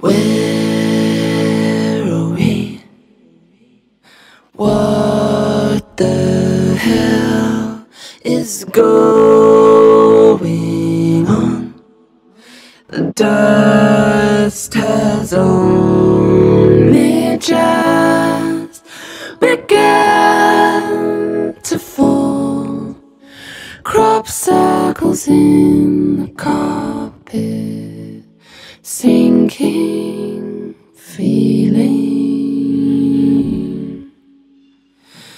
Where are we? What the hell is going on? The dust has only just begun to fall. Crop circles in the carpet, sinking feeling.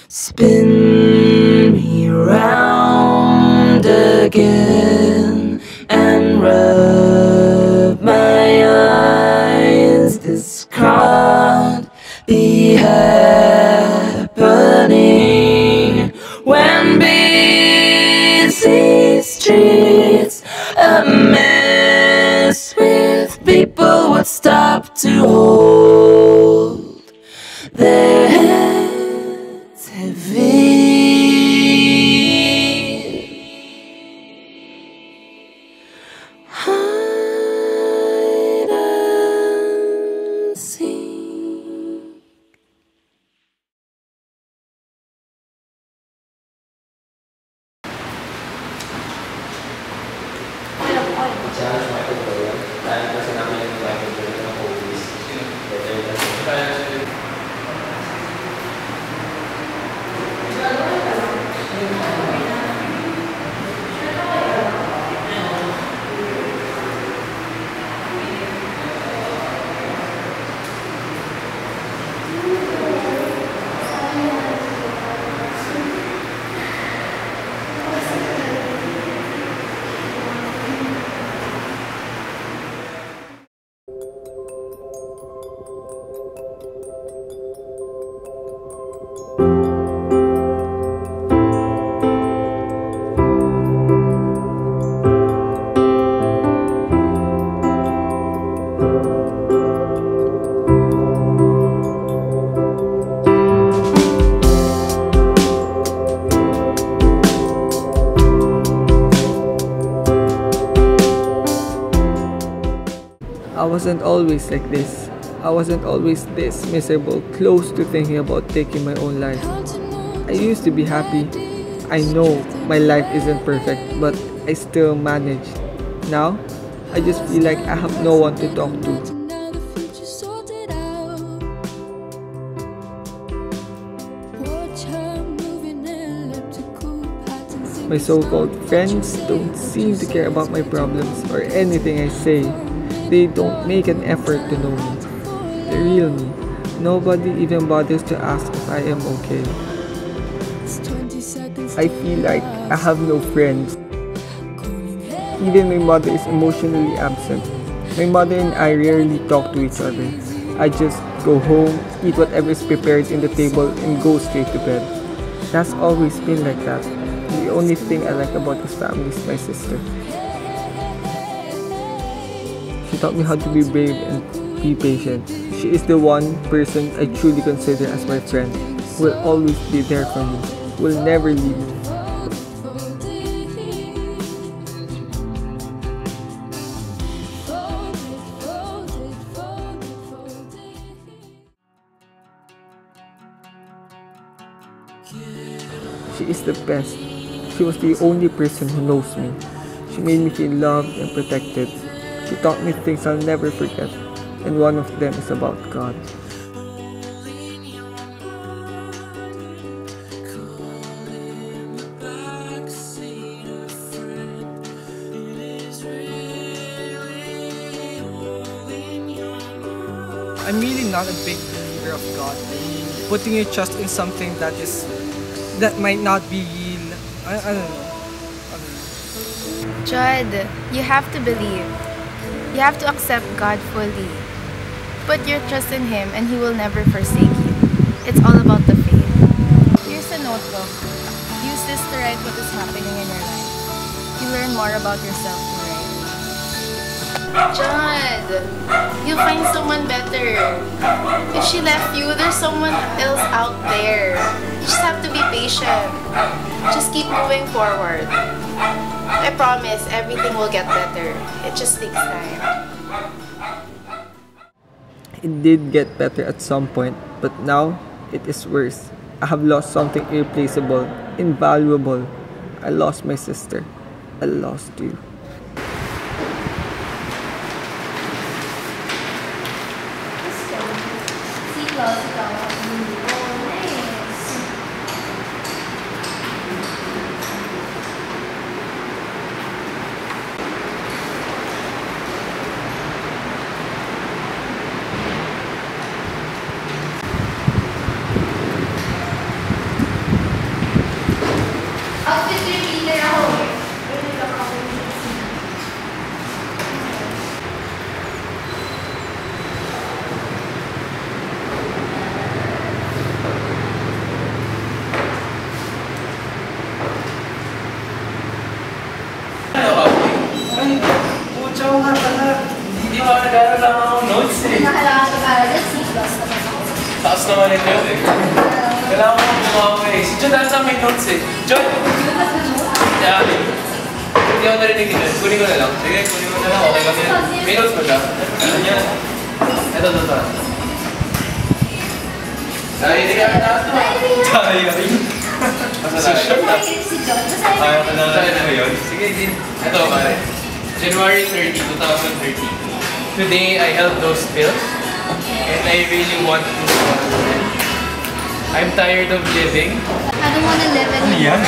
Spin me round again and rub my eyes. This can't be happening when busy streets a mess with people would stop to hold their heads heavy. Hide and seek. Challenge natin ko yun. Dahil kasi namin yung natin ko ng hobbies. Better than I wasn't always like this. I wasn't always this miserable, close to thinking about taking my own life. I used to be happy. I know my life isn't perfect, but I still managed. Now, I just feel like I have no one to talk to. My so-called friends don't seem to care about my problems or anything I say. They don't make an effort to know me, the real me. Nobody even bothers to ask if I am okay. I feel like I have no friends. Even my mother is emotionally absent. My mother and I rarely talk to each other. I just go home, eat whatever is prepared in the table, and go straight to bed. That's always been like that. The only thing I like about this family is my sister. She taught me how to be brave and be patient. She is the one person I truly consider as my friend, who will always be there for me, who will never leave me. She is the best. She was the only person who knows me. She made me feel loved and protected. She taught me things I'll never forget, and one of them is about God. I'm really not a big believer of God. Putting your trust in something that might not be real. I don't know. Judd, you have to believe. You have to accept God fully. Put your trust in Him and He will never forsake you. It's all about the faith. Here's a notebook. Use this to write what is happening in your life. You learn more about yourself to write. Judd, you'll find someone better. If she left you, there's someone else out there. You just have to be patient. Just keep moving forward. I promise everything will get better. It just takes time. It did get better at some point, but now it is worse. I have lost something irreplaceable, invaluable. I lost my sister. I lost you. Pucha nga pala. Hindi mo nag-aaral lang ako notes eh. Nakailangan ko para dyan, C+ naman ako. Taas naman ito yun eh. Kailangan ko gumawa eh. Si John ata may notes eh. John! Hindi ako narinig ni John. Kunin ko na lang. Sige, kunin ko na lang. Okay kasi. May notes ba siya? Ano yan? Ito. Hindi ka na ito. Masasaya. Si John, Ayaw ka na lang yun. Sige, din. Ito pare. January 30, 2013. Today, I held those bills. And I really want to swallow them. I'm tired of living. I don't wanna live anymore.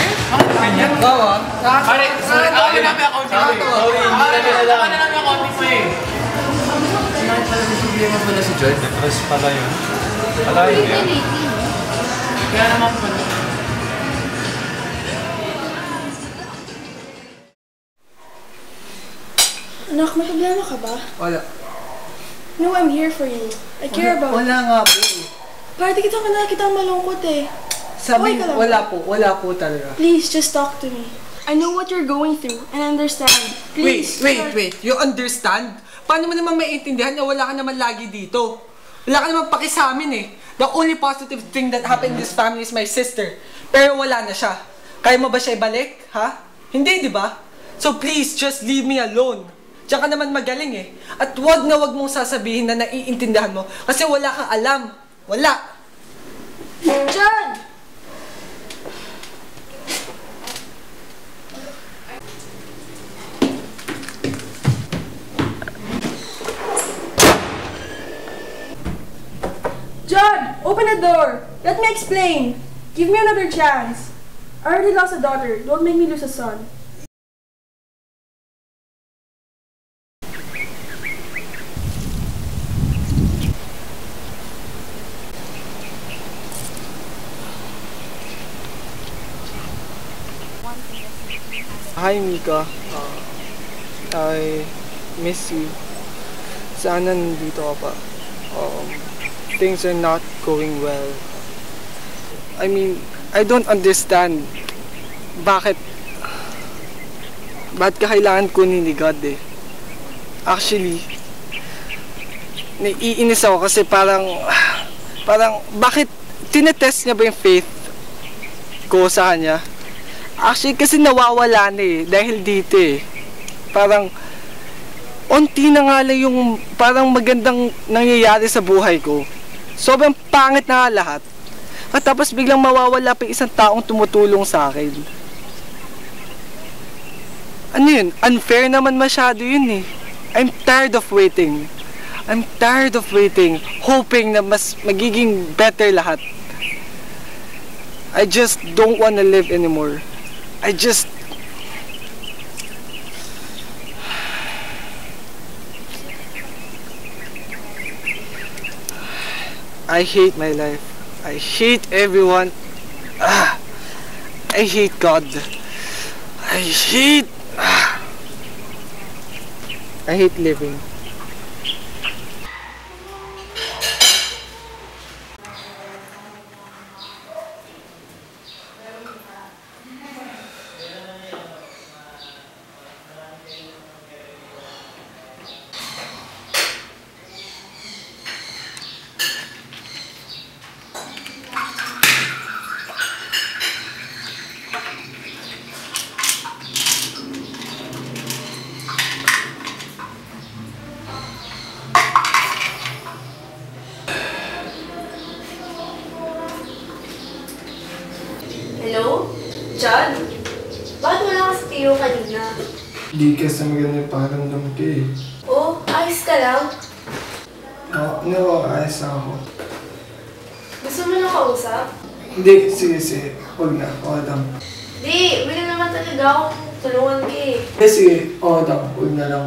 Pare, sorry. Ako na namin accounting mo eh. Sorry, hindi namin alam. Ako na namin accounting mo eh. Sinabi pala may problema pala si John. Depress pala yun. Pala yun yan. Kaya naman pala. Anak, may problema ka ba? Wala. No, I'm here for you. I care about you. Wala nga po. Parang kita ka nakikita malungkot eh. Sabi, Okay ka lang. wala po talaga. Please, just talk to me. I know what you're going through and I understand. Please. Wait. You understand? Paano mo naman maiintindihan na wala ka naman lagi dito? Wala ka naman paki sa amin eh. The only positive thing that happened in this family is my sister. Pero wala na siya. Kaya mo ba siya ibalik? Ha? Hindi, di ba? So please, just leave me alone. Diyan ka naman magaling eh. At wag na wag mong sasabihin na naiintindihan mo kasi wala kang alam. Wala. John! John! Open the door! Let me explain! Give me another chance! I already lost a daughter. Don't make me lose a son. Hi, Mika. I miss you. Sana nandito ka pa. Things are not going well. I mean, I don't understand bakit ka kailangan kunin ni God eh. Actually, naiinis ako kasi parang bakit tinetest niya ba yung faith ko sa kanya? Actually, kasi nawawala na eh, dahil dito eh. Parang, unti na nga lang yung parang magandang nangyayari sa buhay ko. Sobrang pangit na nga lahat. At tapos biglang mawawala pa isang taong tumutulong sa akin. Ano yun? Unfair naman masyado yun eh. I'm tired of waiting. I'm tired of waiting, hoping na mas magiging better lahat. I just don't wanna live anymore. I hate my life. I hate everyone. I hate God. I hate living. Chad? Bakit wala ka sa tiyo kanina? Di kasi maganda yung pakiramdam ko eh. Oh, ayos ka lang? No, ayos ako. Gusto mo na kausap? Hindi, sige. Huwag na, okay lang. Di, may naman talaga akong tulungan ka eh. Sige, okay lang, huwag na lang.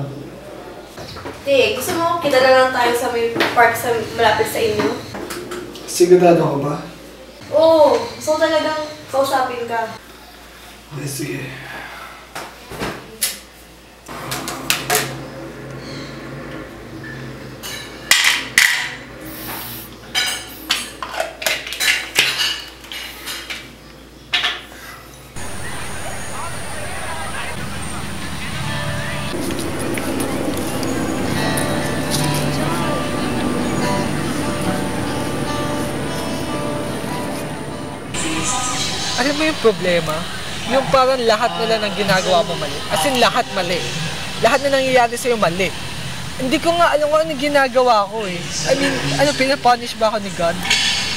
Di, gusto mo kita na lang tayo sa may park sa malapit sa inyo? Sigurado ka ba? Oo, gusto ko talagang kausapin ka. Sige. Alam mo yung problema? Yung parang lahat nila ng ginagawa mo mali. As in, lahat mali. Lahat na nangyayari sa'yo mali. Hindi ko nga alam kung ano ginagawa ko eh. I mean, pinapunish ba ako ni God?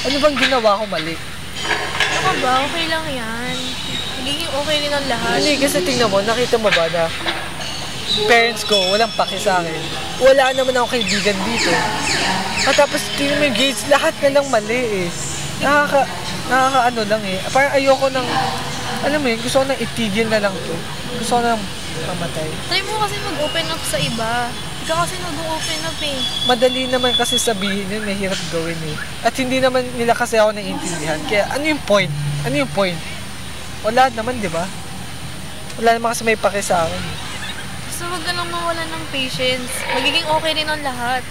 Ano bang ginawa ko mali? Ano ba? Okay lang yan. Magiging okay rin ang lahat. Hindi, kasi tingnan mo, nakita mo ba na parents ko, walang paki sa akin. Wala naman akong kaibigan dito. At tapos, tingnan mo yung grades, lahat na lang mali eh. Nakakaano lang eh. Parang ayoko nang, alam mo yun, gusto ko nang itigil na lang to. Gusto ko nang mamatay. Try mo kasi mag-open up sa iba. Hindi ka kasi nag-open up eh. Madali naman kasi sabihin yun, mahirap gawin eh. At hindi naman nila kasi ako naiintindihan. Kaya ano yung point? Ano yung point? Wala naman, di ba? Wala naman kasi may paki sa akin. Gusto wag ka lang mawalan ng patience. Magiging okay rin ang lahat.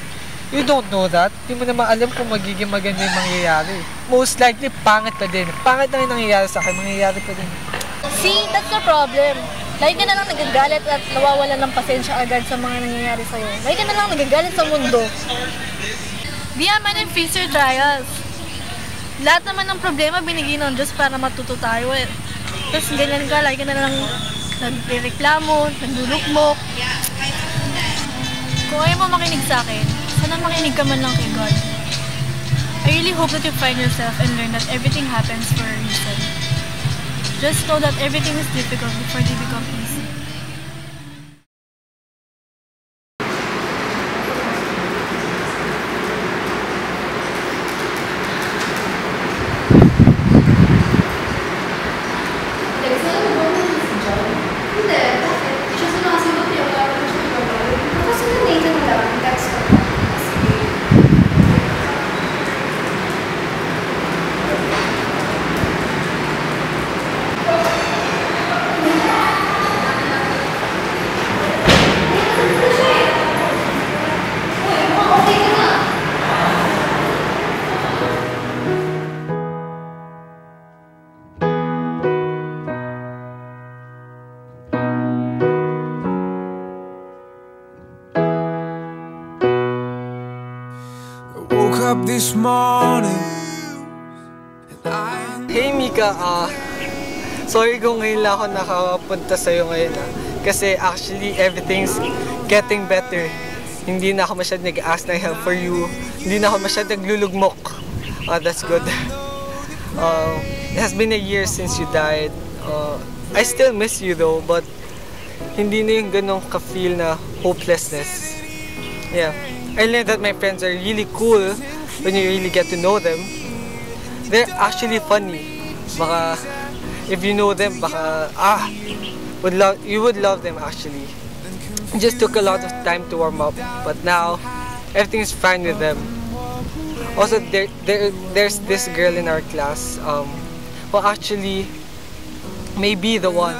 You don't know that. Hindi mo naman alam kung magiging maganda yung mangyayari. Most likely, pangit pa din. Pangit na yung nangyayari sa akin, mangyayari pa din. See, that's the problem. Lagi ka na lang nagagalit at nawawalan ng pasensya agad sa mga nangyayari sa'yo. Lagi ka na lang nagagalit sa mundo. Be a man and face your trials. Lahat naman ng problema binigay ng Diyos para matuto tayo eh. Tapos ganyan ka, lagi ka na lang nagreklamo, nagdulukmok. Kung ayaw mo makinig sa akin, sana makinig ka man lang kay God. I really hope that you find yourself and learn that everything happens for a reason. Just know that everything is difficult before they become easy. Hindi, bakit? Siya sinasagot niya, wala naman siya gagawin. Kasi na-Nathan na lang, text ko. Woke up this morning. Hey Mika, sorry kung ngayon lang ako nakapunta sa'yo ngayon kasi actually everything's getting better. Hindi na ako masyadong nag-ask ng help for you. Hindi na ako masyadong naglulugmok. That's good. It has been a year since you died. I still miss you though, but hindi na yung ganong ka-feel na hopelessness. Yeah. I learned that my friends are really cool when you really get to know them. They're actually funny. Baka, if you know them, baka, you would love them actually. It just took a lot of time to warm up, but now, everything's fine with them. Also, there's this girl in our class, who actually may be the one.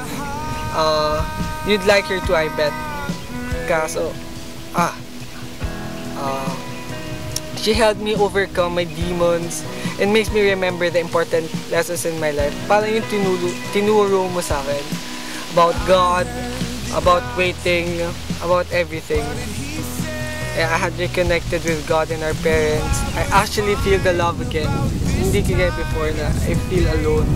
You'd like her too, I bet. Kaso, she helped me overcome my demons and makes me remember the important lessons in my life. Parang yung tinuro mo sa akin about God, about waiting, about everything. I had reconnected with God and our parents. I actually feel the love again. Hindi kagaya before na I feel alone.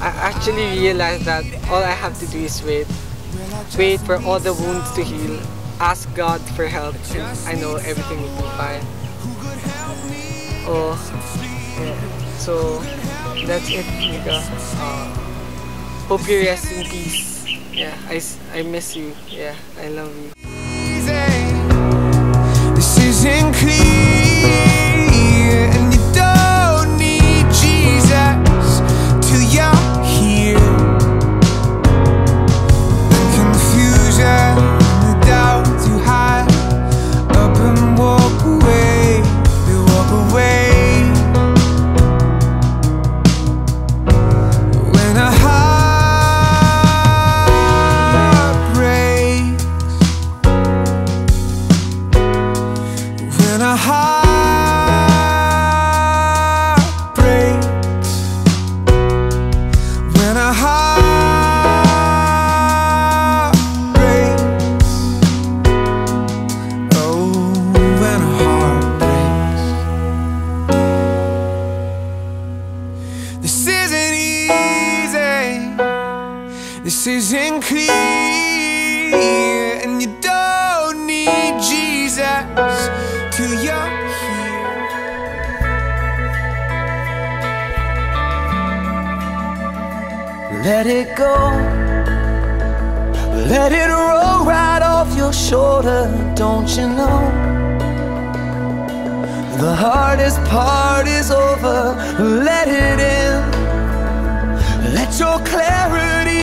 I actually realized that all I have to do is wait. Wait for all the wounds to heal. Ask God for help, and I know everything will be fine. Oh, yeah. So, that's it, Mika. Hope you rest in peace. Yeah, I miss you. Yeah, I love you. This isn't clear, and you don't need Jesus till you're here. The confusion, the doubt you hide up and walk away. You walk away. When a heart breaks, when a heart breaks, when a heart breaks, oh, when a heart breaks. This isn't easy, this isn't clear, and you don't need Jesus till you're here. Let it go, let it roll right off your shoulder. Don't you know the hardest part is over? Let it in, let your clarity